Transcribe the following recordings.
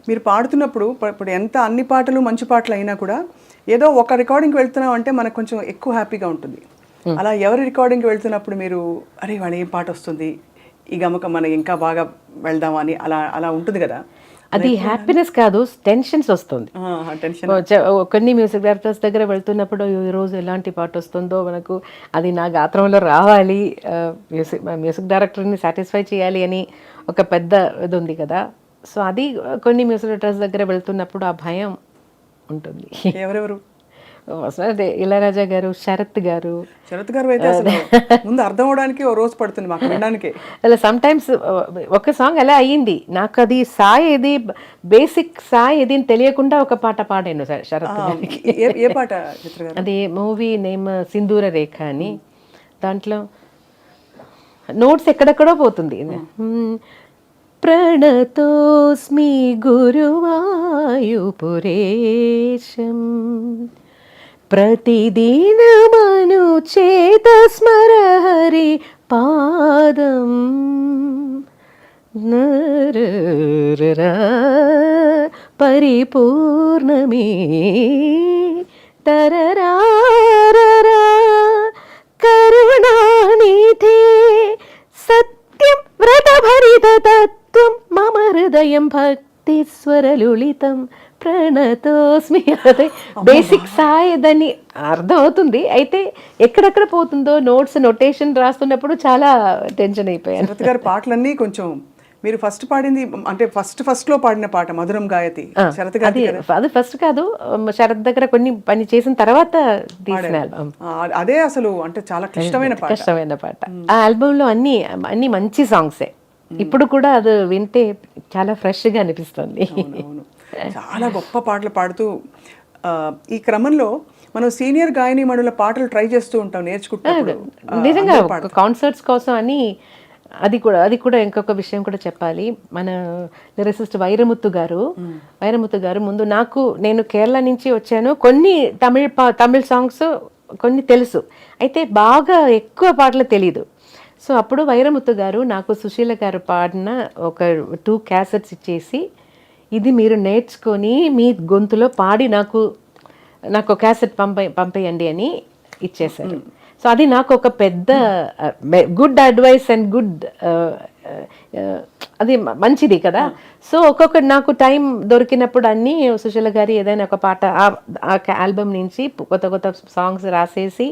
మీరు పాడుతున్నప్పుడు ఇప్పుడు ఎంత అన్ని పాటలు మంచి పాటలు అయినా కూడా ఏదో ఒక రికార్డింగ్కి వెళ్తున్నాం అంటే మనకు కొంచెం ఎక్కువ హ్యాపీగా ఉంటుంది. అలా ఎవరి రికార్డింగ్కి వెళ్తున్నప్పుడు మీరు అరే వాళ్ళు ఏం పాట వస్తుంది ఈ గమకం మనం ఇంకా బాగా వెళ్దాం అని అలా అలా ఉంటుంది కదా? అది హ్యాపీనెస్ కాదు, టెన్షన్స్ వస్తుంది. టెన్షన్. కొన్ని మ్యూజిక్ డైరెక్టర్స్ దగ్గర వెళ్తున్నప్పుడు ఈరోజు ఎలాంటి పాట వస్తుందో మనకు అది నా గాత్రంలో రావాలి, మ్యూజిక్ డైరెక్టర్ని సాటిస్ఫై చేయాలి అని ఒక పెద్ద ఇది ఉంది కదా. సో అది కొన్ని మ్యూజిక్ డైరెక్టర్స్ దగ్గర వెళ్తున్నప్పుడు ఆ భయం ఉంటుంది. ఎవరెవరు? అదే ఇళయరాజా గారు, శరత్ గారు. శరత్ గారు అయితే అసలు ముందు అర్థం అవడానికి ఓ రోజు పడుతుంది మాకు వినడానికి. అలా సమ్ టైమ్స్ ఒక సాంగ్ అలా అయ్యింది నాకు, అది సాయి ఏది బేసిక్ సాయి ఏది అని తెలియకుండా ఒక పాట పాడాను శరత్ గారికి. ఏ పాట చిత్ర గారు? అది మూవీ నేమ్ సింధూర రేఖ అని. దాంట్లో నోట్స్ ఎక్కడెక్కడో పోతుంది. ప్రణతోస్మి గురువాయుపురేశం ప్రతిదినమను చేత స్మర హరి పాదం పరిపూర్ణమే తరరారరా కరుణానిధే సత్యం వ్రతభరిత తత్వం మమ హృదయం భక్తి స్వరలుళితం ప్రణతోస్మి. అదే బేసిక్ సాయి దాన్ని అర్థం అవుతుంది, అయితే ఎక్కడెక్కడ పోతుందో నోట్స్ నొటేషన్ రాస్తున్నప్పుడు చాలా టెన్షన్ అయిపోయాను. శరత్ గారి పాటలన్నీ కొంచెం మీరు ఫస్ట్ పాడింది అంటే ఫస్ట్ లో పాడిన పాట మధురం గాయతి శరత్ గారి. అది ఫస్ట్ కాదు, శరత్ దగ్గర కొన్ని పని చేసిన తర్వాత తీసిన ఆల్బమ్ అదే. అసలు అంటే చాలా కష్టమైన పాట. ఆ ఆల్బమ్ లో అన్ని మంచి సాంగ్సే. ఇప్పుడు కూడా అది వింటే చాలా ఫ్రెష్ గా అనిపిస్తుంది. చాలా గొప్ప పాటలు పాడుతూ ఈ క్రమంలో మనం సీనియర్ గాయని మణుల పాటలు ట్రై చేస్తూ ఉంటాం నేర్చుకుంటున్నప్పుడు. నిజంగా కాన్సర్ట్స్ కోసం అని అది కూడా ఇంకొక విషయం కూడా చెప్పాలి. మన లిరిసిస్ట్ వైరముత్తు గారు ముందు నేను కేరళ నుంచి వచ్చాను, కొన్ని తమిళ్ సాంగ్స్ కొన్ని తెలుసు, అయితే బాగా ఎక్కువ పాటలు తెలీదు. సో అప్పుడు వైరముత్తు గారు నాకు సుశీల గారు పాడిన ఒక 2 క్యాసెట్స్ ఇచ్చేసి, ఇది మీరు నేర్చుకొని మీ గొంతులో పాడి నాకు క్యాసెట్ పంపేయండి అని ఇచ్చేశారు. సో అది నాకు ఒక పెద్ద గుడ్ అడ్వైస్ అండ్ గుడ్ అది మంచిది కదా. సో ఒక్కొక్కటి నాకు టైం దొరికినప్పుడు అన్నీ సుశీల గారి ఏదైనా ఒక పాట ఆ ఆల్బమ్ నుంచి కొత్త సాంగ్స్ రాసేసి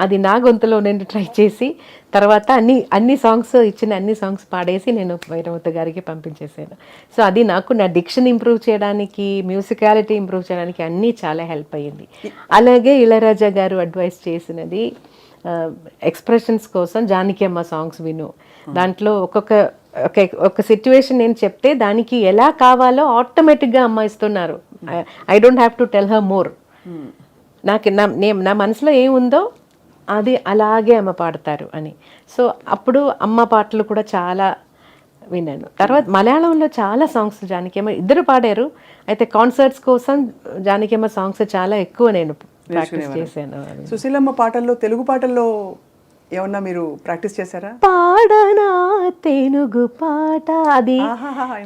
అది నా గొంతులో నేను ట్రై చేసి తర్వాత అన్ని సాంగ్స్ పాడేసి నేను వైరముత్తు గారికి పంపించేసాను. సో అది నాకు నా డిక్షన్ ఇంప్రూవ్ చేయడానికి, మ్యూజికాలిటీ ఇంప్రూవ్ చేయడానికి అన్నీ చాలా హెల్ప్ అయ్యింది. అలాగే ఇళయరాజా గారు అడ్వైస్ చేసినది ఎక్స్ప్రెషన్స్ కోసం జానకి అమ్మ సాంగ్స్ విను, దాంట్లో ఒక సిచ్యువేషన్ నేను చెప్తే దానికి ఎలా కావాలో ఆటోమేటిక్గా అమ్మ ఇస్తున్నారు. I don't have to tell her more. నాకు నా మనసులో ఏముందో అది అలాగే అమ్మ పాడతారు అని. సో అప్పుడు అమ్మ పాటలు కూడా చాలా విన్నాను. తర్వాత మలయాళంలో చాలా సాంగ్స్ జానకి అమ్మ ఇద్దరు పాడారు, అయితే కాన్సర్ట్స్ కోసం జానకి అమ్మ సాంగ్స్ చాలా ఎక్కువ నేను ప్రాక్టీస్ చేశాను. సుశీలమ్మ పాటల్లో తెలుగు పాటల్లో ఏమన్నా మీరు ప్రాక్టీస్ చేశారా? పాడనా తెనుగు పాట, అది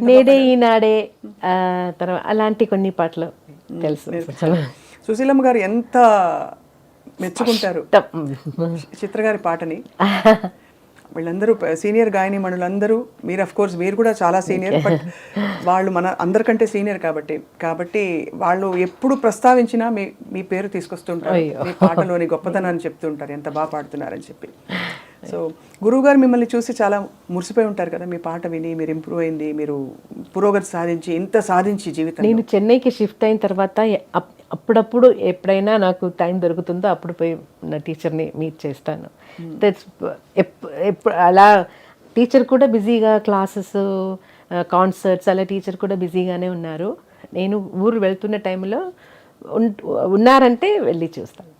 నేడే ఈనాడే, తర్వాత అలాంటి కొన్ని పాటలు తెలుసు. సుశీలమ్మ గారు ఎంత మెచ్చుకుంటారు చిత్రగారి పాటని. వీళ్ళందరూ సీనియర్ గాయని మణులందరూ, మీరు అఫ్ కోర్స్ మీరు కూడా చాలా సీనియర్, బట్ వాళ్ళు మన అందరికంటే సీనియర్ కాబట్టి వాళ్ళు ఎప్పుడు ప్రస్తావించినా మీ పేరు తీసుకొస్తుంటారు, మీ పాటలోని గొప్పతనాన్ని చెప్తుంటారు, ఎంత బాగా పాడుతున్నారని చెప్పి. సో గురువు గారు మిమ్మల్ని చూసి చాలా మురిసిపోయి ఉంటారు కదా, మీ పాట విని మీరు ఇంప్రూవ్ అయింది, మీరు పురోగతి సాధించి జీవితం. నేను చెన్నైకి షిఫ్ట్ అయిన తర్వాత అప్పుడప్పుడు ఎప్పుడైనా నాకు టైం దొరుకుతుందో అప్పుడు పోయి నా టీచర్ని మీట్ చేస్తాను. అలా టీచర్ కూడా బిజీగా క్లాసెస్, కాన్సర్ట్స్ అలా టీచర్ కూడా బిజీగానే ఉన్నారు. నేను ఊరు వెళ్తున్న టైంలో ఉన్నారంటే వెళ్ళి చూస్తాను.